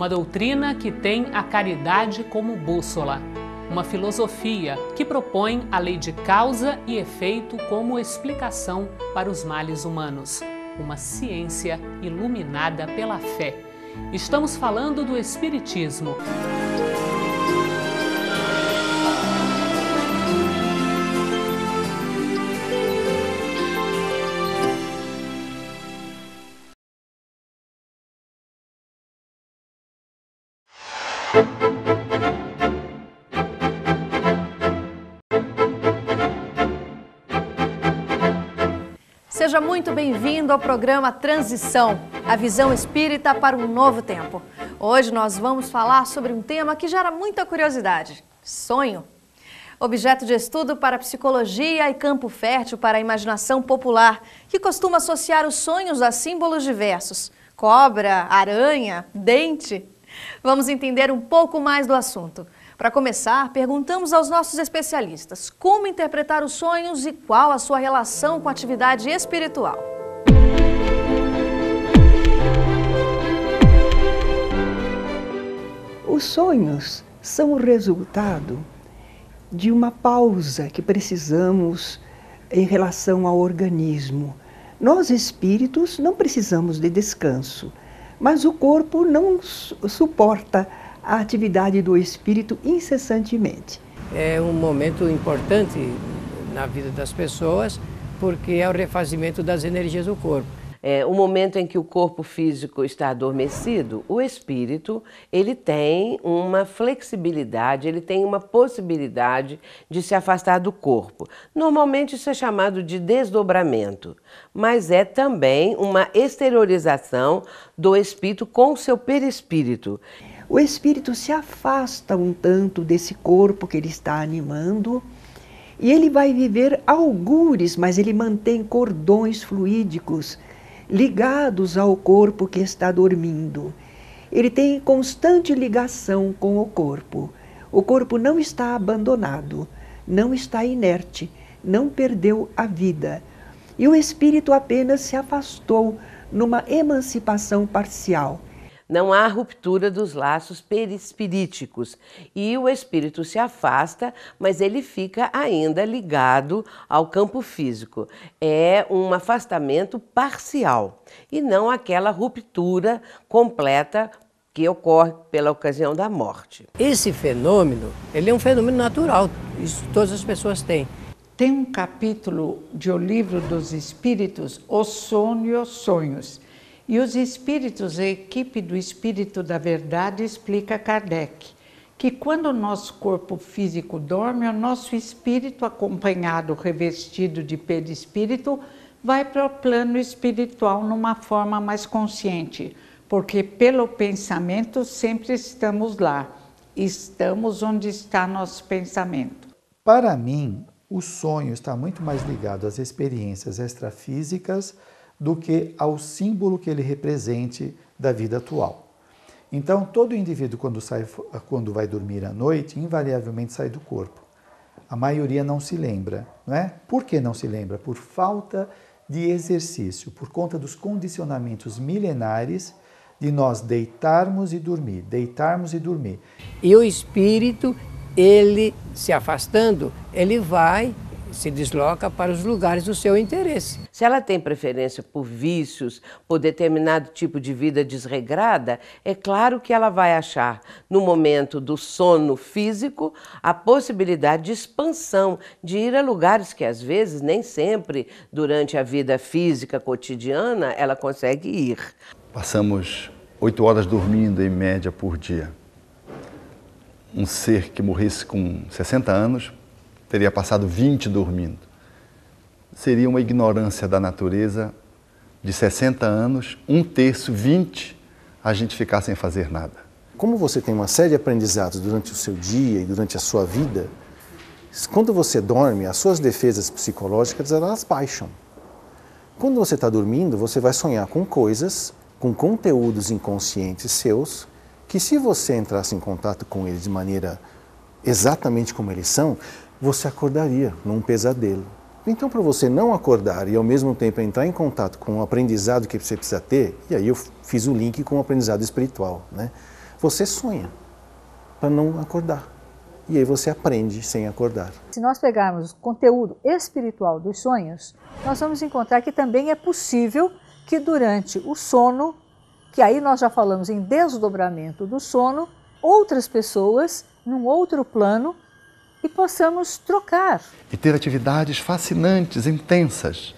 uma doutrina que tem a caridade como bússola, uma filosofia que propõe a lei de causa e efeito como explicação para os males humanos, uma ciência iluminada pela fé. Estamos falando do Espiritismo. Seja muito bem-vindo ao programa Transição, a visão espírita para um novo tempo. Hoje nós vamos falar sobre um tema que gera muita curiosidade: sonho. Objeto de estudo para a psicologia e campo fértil para a imaginação popular, que costuma associar os sonhos a símbolos diversos: cobra, aranha, dente. Vamos entender um pouco mais do assunto. Para começar, perguntamos aos nossos especialistas como interpretar os sonhos e qual a sua relação com a atividade espiritual. Os sonhos são o resultado de uma pausa que precisamos em relação ao organismo. Nós, espíritos, não precisamos de descanso, mas o corpo não suporta a atividade do espírito incessantemente. É um momento importante na vida das pessoas, porque é o refazimento das energias do corpo. É o momento em que o corpo físico está adormecido, o espírito ele tem uma flexibilidade, ele tem uma possibilidade de se afastar do corpo. Normalmente isso é chamado de desdobramento, mas é também uma exteriorização do espírito com o seu perispírito. O espírito se afasta um tanto desse corpo que ele está animando e ele vai viver algures, mas ele mantém cordões fluídicos ligados ao corpo que está dormindo. Ele tem constante ligação com o corpo. O corpo não está abandonado, não está inerte, não perdeu a vida. E o espírito apenas se afastou numa emancipação parcial. Não há ruptura dos laços perispiríticos e o espírito se afasta, mas ele fica ainda ligado ao campo físico. É um afastamento parcial e não aquela ruptura completa que ocorre pela ocasião da morte. Esse fenômeno, ele é um fenômeno natural, isso todas as pessoas têm. Tem um capítulo de O Livro dos Espíritos, O Sono e os Sonhos. E os espíritos, a equipe do Espírito da Verdade explica a Kardec que quando o nosso corpo físico dorme, o nosso espírito, acompanhado, revestido de perispírito, vai para o plano espiritual numa forma mais consciente, porque pelo pensamento sempre estamos lá, estamos onde está nosso pensamento. Para mim, o sonho está muito mais ligado às experiências extrafísicas do que ao símbolo que ele represente da vida atual. Então, todo indivíduo, quando vai dormir à noite, invariavelmente sai do corpo. A maioria não se lembra, não é? Por que não se lembra? Por falta de exercício, por conta dos condicionamentos milenares de nós deitarmos e dormir, deitarmos e dormir. E o espírito, ele se afastando, ele se desloca para os lugares do seu interesse. Se ela tem preferência por vícios, por determinado tipo de vida desregrada, é claro que ela vai achar, no momento do sono físico, a possibilidade de expansão, de ir a lugares que às vezes, nem sempre, durante a vida física cotidiana, ela consegue ir. Passamos 8 horas dormindo em média por dia. Um ser que morresse com 60 anos, teria passado 20 dormindo. Seria uma ignorância da natureza de 60 anos, 1/3, 20, a gente ficar sem fazer nada. Como você tem uma série de aprendizados durante o seu dia e durante a sua vida, quando você dorme, as suas defesas psicológicas elas baixam. Quando você está dormindo, você vai sonhar com coisas, com conteúdos inconscientes seus, que se você entrasse em contato com eles de maneira exatamente como eles são, você acordaria num pesadelo. Então, para você não acordar e ao mesmo tempo entrar em contato com o aprendizado que você precisa ter, e aí eu fiz o link com o aprendizado espiritual, né? você sonha para não acordar. E aí você aprende sem acordar. Se nós pegarmos o conteúdo espiritual dos sonhos, nós vamos encontrar que também é possível que durante o sono, que aí nós já falamos em desdobramento do sono, outras pessoas, num outro plano, e possamos trocar. E ter atividades fascinantes, intensas,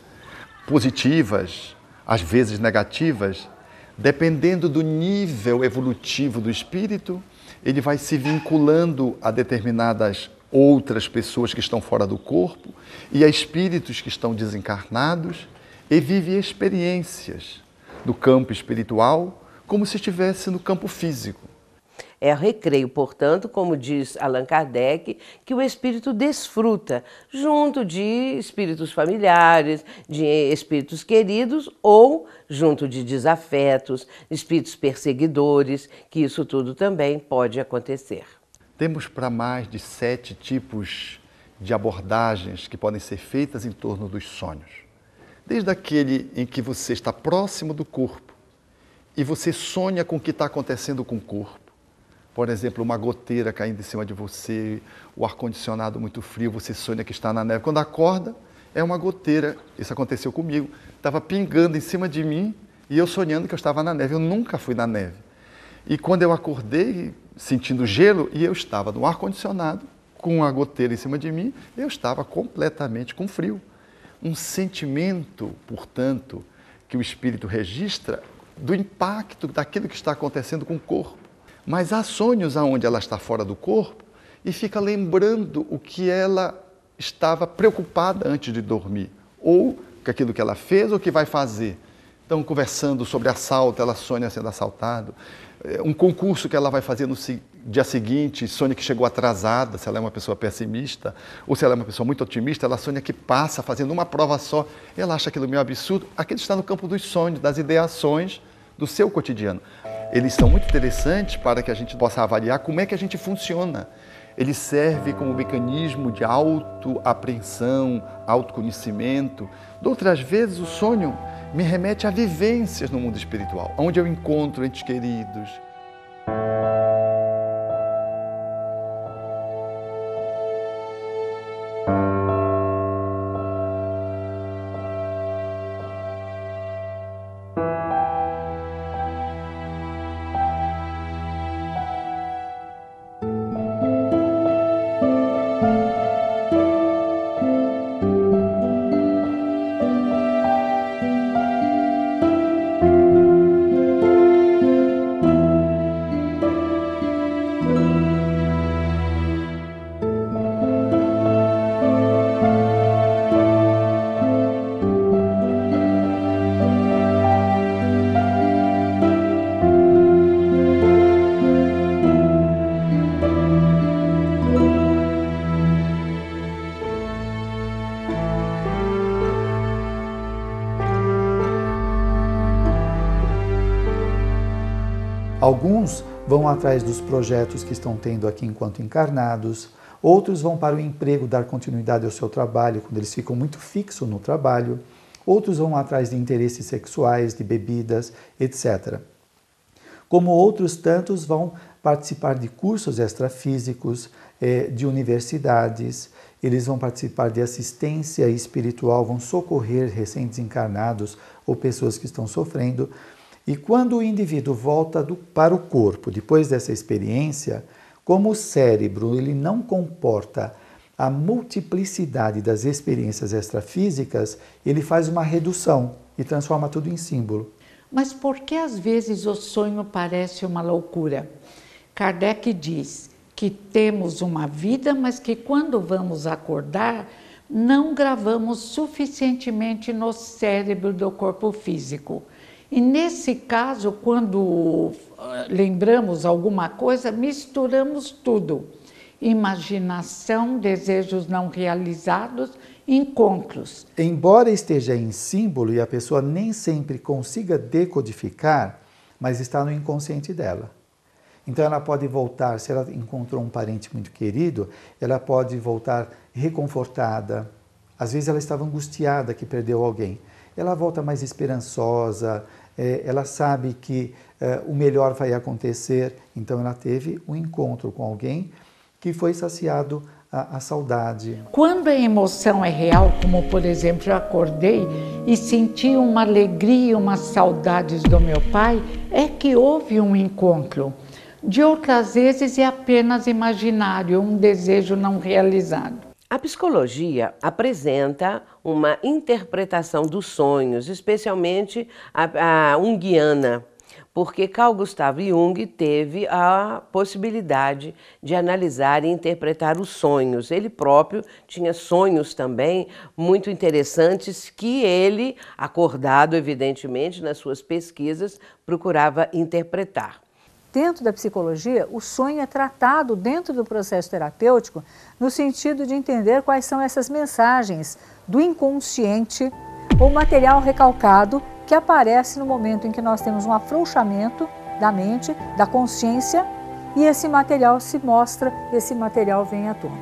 positivas, às vezes negativas, dependendo do nível evolutivo do espírito, ele vai se vinculando a determinadas outras pessoas que estão fora do corpo e a espíritos que estão desencarnados e vive experiências do campo espiritual como se estivesse no campo físico. É recreio, portanto, como diz Allan Kardec, que o espírito desfruta junto de espíritos familiares, de espíritos queridos ou junto de desafetos, espíritos perseguidores, que isso tudo também pode acontecer. Temos para mais de 7 tipos de abordagens que podem ser feitas em torno dos sonhos. Desde aquele em que você está próximo do corpo e você sonha com o que está acontecendo com o corpo. Por exemplo, uma goteira caindo em cima de você, o ar-condicionado muito frio, você sonha que está na neve. Quando acorda, é uma goteira. Isso aconteceu comigo. Estava pingando em cima de mim e eu sonhando que eu estava na neve. Eu nunca fui na neve. E quando eu acordei, sentindo gelo, e eu estava no ar-condicionado, com a goteira em cima de mim, eu estava completamente com frio. Um sentimento, portanto, que o espírito registra do impacto daquilo que está acontecendo com o corpo. Mas há sonhos onde ela está fora do corpo e fica lembrando o que ela estava preocupada antes de dormir, ou com aquilo que ela fez ou que vai fazer. Então, conversando sobre assalto, ela sonha sendo assaltada. Um concurso que ela vai fazer no dia seguinte, sonha que chegou atrasada, se ela é uma pessoa pessimista, ou se ela é uma pessoa muito otimista, ela sonha que passa fazendo uma prova só. Ela acha aquilo meio absurdo. Aquilo está no campo dos sonhos, das ideações do seu cotidiano. Eles são muito interessantes para que a gente possa avaliar como é que a gente funciona. Ele serve como mecanismo de autoapreensão, autoconhecimento. De outras vezes, o sonho me remete a vivências no mundo espiritual, onde eu encontro entes queridos. Alguns vão atrás dos projetos que estão tendo aqui enquanto encarnados, outros vão para o emprego dar continuidade ao seu trabalho, quando eles ficam muito fixos no trabalho, outros vão atrás de interesses sexuais, de bebidas, etc. Como outros tantos vão participar de cursos extrafísicos, de universidades, eles vão participar de assistência espiritual, vão socorrer recém-desencarnados ou pessoas que estão sofrendo. E quando o indivíduo volta para o corpo, depois dessa experiência, como o cérebro ele não comporta a multiplicidade das experiências extrafísicas, ele faz uma redução e transforma tudo em símbolo. Mas por que às vezes o sonho parece uma loucura? Kardec diz que temos uma vida, mas que quando vamos acordar, não gravamos suficientemente no cérebro do corpo físico. E nesse caso, quando lembramos alguma coisa, misturamos tudo. Imaginação, desejos não realizados, encontros. Embora esteja em símbolo e a pessoa nem sempre consiga decodificar, mas está no inconsciente dela. Então ela pode voltar, se ela encontrou um parente muito querido, ela pode voltar reconfortada. Às vezes ela estava angustiada que perdeu alguém. Ela volta mais esperançosa, ela sabe que o melhor vai acontecer, então ela teve um encontro com alguém que foi saciado a saudade. Quando a emoção é real, como por exemplo, eu acordei e senti uma alegria, umas saudades do meu pai, é que houve um encontro. De outras vezes é apenas imaginário, um desejo não realizado. A psicologia apresenta uma interpretação dos sonhos, especialmente a junguiana, porque Carl Gustav Jung teve a possibilidade de analisar e interpretar os sonhos. Ele próprio tinha sonhos também muito interessantes que ele, acordado evidentemente nas suas pesquisas, procurava interpretar. Dentro da psicologia, o sonho é tratado dentro do processo terapêutico no sentido de entender quais são essas mensagens do inconsciente ou material recalcado que aparece no momento em que nós temos um afrouxamento da mente, da consciência, e esse material se mostra, esse material vem à tona.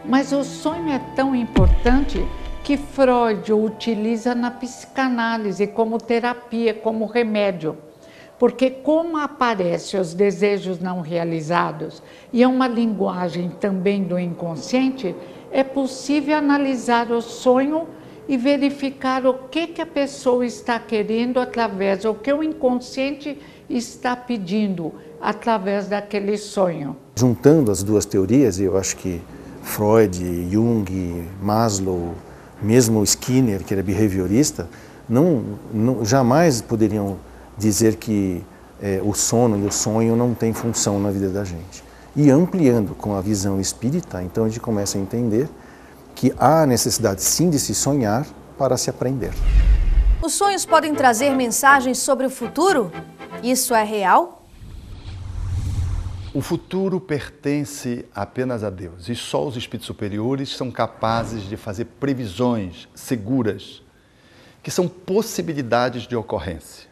Mas o sonho é tão importante que Freud o utiliza na psicanálise como terapia, como remédio. Porque como aparecem os desejos não realizados e é uma linguagem também do inconsciente, é possível analisar o sonho e verificar o que a pessoa está querendo através, o que o inconsciente está pedindo através daquele sonho. Juntando as duas teorias, eu acho que Freud, Jung, Maslow, mesmo Skinner, que era behaviorista, jamais poderiam dizer que o sono e o sonho não têm função na vida da gente. E ampliando com a visão espírita, então a gente começa a entender que há necessidade sim de se sonhar para se aprender. Os sonhos podem trazer mensagens sobre o futuro? Isso é real? O futuro pertence apenas a Deus e só os espíritos superiores são capazes de fazer previsões seguras, que são possibilidades de ocorrência.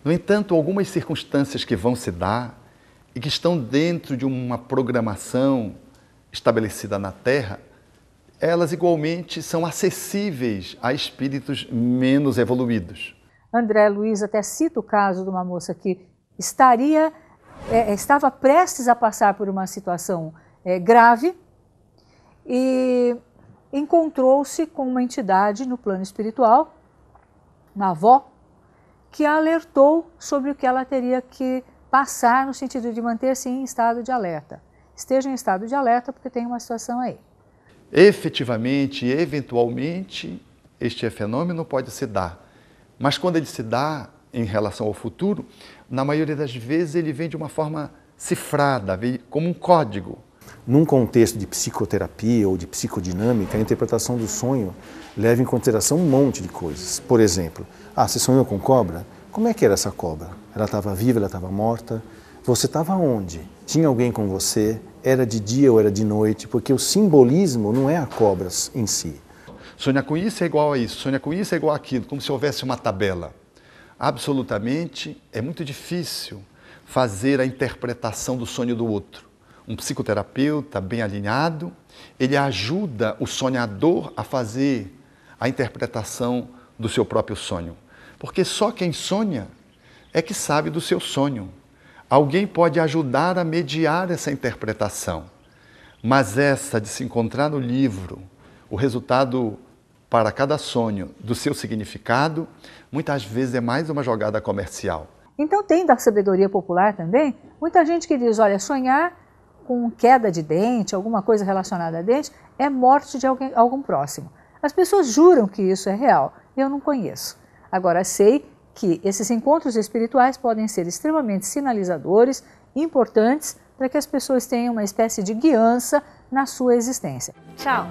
No entanto, algumas circunstâncias que vão se dar e que estão dentro de uma programação estabelecida na Terra, elas igualmente são acessíveis a espíritos menos evoluídos. André Luiz até cita o caso de uma moça que estava prestes a passar por uma situação grave e encontrou-se com uma entidade no plano espiritual, uma avó, que a alertou sobre o que ela teria que passar no sentido de manter-se em estado de alerta. Esteja em estado de alerta porque tem uma situação aí. Efetivamente, eventualmente, este fenômeno pode se dar. Mas quando ele se dá em relação ao futuro, na maioria das vezes ele vem de uma forma cifrada, vem como um código. Num contexto de psicoterapia ou de psicodinâmica, a interpretação do sonho leva em consideração um monte de coisas. Por exemplo, você sonhou com cobra? Como é que era essa cobra? Ela estava viva, ela estava morta? Você estava onde? Tinha alguém com você? Era de dia ou era de noite? Porque o simbolismo não é a cobra em si. Sonhar com isso é igual a isso, sonhar com isso é igual àquilo, como se houvesse uma tabela. Absolutamente é muito difícil fazer a interpretação do sonho do outro. Um psicoterapeuta bem alinhado, ele ajuda o sonhador a fazer a interpretação do seu próprio sonho. Porque só quem sonha é que sabe do seu sonho. Alguém pode ajudar a mediar essa interpretação. Mas essa de se encontrar no livro, o resultado para cada sonho do seu significado, muitas vezes é mais uma jogada comercial. Então tem da sabedoria popular também, muita gente que diz, olha, sonhar com queda de dente, alguma coisa relacionada a dente, é morte de algum próximo. As pessoas juram que isso é real, eu não conheço. Agora sei que esses encontros espirituais podem ser extremamente sinalizadores, importantes, para que as pessoas tenham uma espécie de guiança na sua existência. Tchau!